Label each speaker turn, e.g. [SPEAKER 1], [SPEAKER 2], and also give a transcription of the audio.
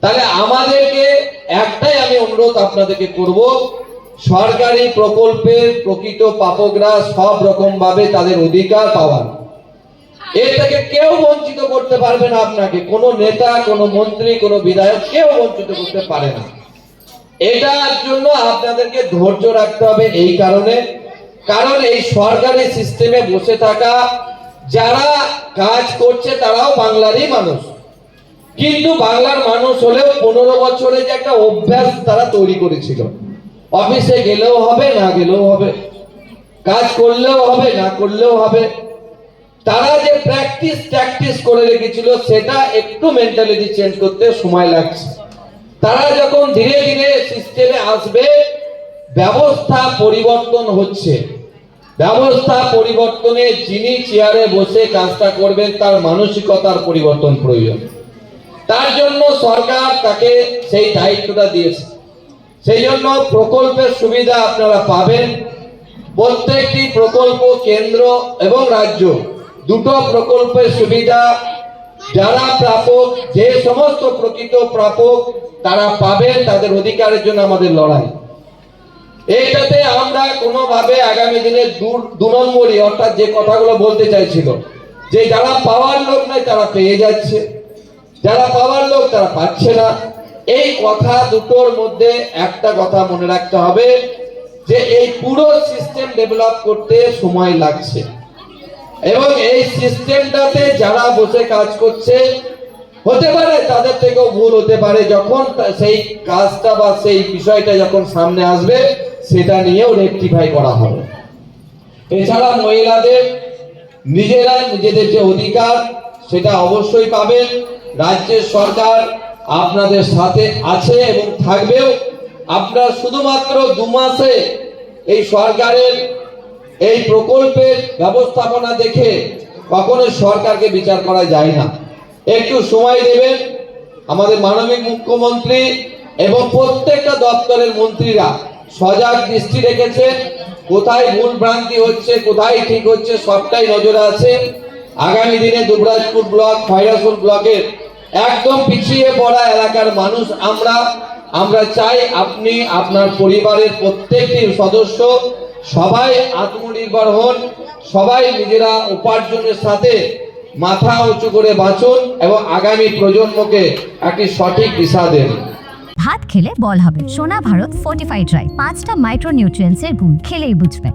[SPEAKER 1] তাহলে আমাদেরকে একটাই আমি অনুরোধ আপনাদেরকে করব, সরকারি প্রকল্পের প্রকৃত প্রাপকরা সব রকম ভাবে তাদের অধিকার পাওয়ার, এর থেকে কেউ বঞ্চিত করতে পারবে না। আপনাকে কোনো নেতা, কোনো মন্ত্রী, কোনো বিধায়ক কেউ বঞ্চিত করতে পারে না। এটার জন্য আপনাদেরকে ধৈর্য রাখতে হবে। এই কারণ এই সরকারি সিস্টেমে বসে থাকা যারা কাজ করছে তারাও বাংলারই মানুষ, কিন্তু বাংলার মানুষ হলেও 15 বছরে যে একটা অভ্যাস তারা তৈরি করেছিল, অফিসে গেলেও হবে, না গেলেও হবে, কাজ করলেও হবে, না করলেও হবে, তারা যে প্র্যাকটিস করে রেখেছিল সেটা একটু মেন্টালিটি চেঞ্জ করতে সময় লাগছে। তারা যখন ধীরে ধীরে সিস্টেমে আসবে, ব্যবস্থা পরিবর্তন হচ্ছে, ব্যবস্থা পরিবর্তনে যিনি চেয়ারে বসে কাজটা করবেন তার মানসিকতার পরিবর্তন প্রয়োজন। তার জন্য সরকার তাকে সেই দায়িত্বটা দিয়েছে। সেই জন্য প্রকল্পের সুবিধা আপনারা পাবেন। প্রত্যেকটি প্রকল্প কেন্দ্র এবং রাজ্য দুটো প্রকল্পের সুবিধা যারা প্রাপক, যে সমস্ত প্রকৃত প্রাপক তারা পাবেন, তাদের অধিকারের জন্য আমাদের লড়াই। এইটাতে আমরা কোনোভাবে আগামী দিনে দু নম্বরই, অর্থাৎ যে কথাগুলো বলতে চাইছিল যে যারা পাওয়ার লোক নয় তারা পেয়ে যাচ্ছে, যারা পাওয়ার লোক তারা পাচ্ছে না, এই কথা দুটোর মধ্যে একটা কথা মনে রাখতে হবে যে এই পুরো সিস্টেম ডেভেলপ করতে সময় লাগছে এবং এই সিস্টেমটাতে যারা বসে কাজ করছে হতে পারে তাদের থেকেও ভুল হতে পারে। যখন সেই কাজটা বা সেই বিষয়টা যখন সামনে আসবে সেটা নিয়েও রেকটিফাই করা হবে। এছাড়া মহিলাদের নিজেদের যে অধিকার সেটা অবশ্যই পাবেন। রাজ্যের সরকার আপনাদের সাথে আছে এবং থাকবেও। আপনারা শুধুমাত্র 2 মাসে এই সরকারের এই প্রকল্পের ব্যবস্থাপনা দেখে কখনো সরকারকে বিচার করা যায় না। একটু সময় দেবেন। আমাদের মাননীয় মুখ্যমন্ত্রী এবং প্রত্যেকটা দপ্তরের মন্ত্রীরা সজাগ দৃষ্টি রেখেছেন, কোথায় ভুল ভ্রান্তি হচ্ছে, কোথায় ঠিক হচ্ছে সবটাই নজরে আছে। আগামী দিনে দুবরাজপুর ব্লক, খয়রাসোল ব্লকের একদম পিছিয়ে পড়া এলাকার মানুষ আমরা চাই আপনি আপনার পরিবারের প্রত্যেকটি সদস্য সবাই আত্মনির্ভর হন, সবাই নিজেরা উপার্জনের সাথে মাথা উঁচু করে বাঁচুন এবং আগামী প্রজন্মকে একটি সঠিক দিশা দেন।
[SPEAKER 2] ভাত খেলে বল হবে। সোনা ভারত ফোর্টিফাইড রাইস, 5টা মাইক্রো নিউট্রিয়েন্টসের গুণ, খেলেই বুঝবে।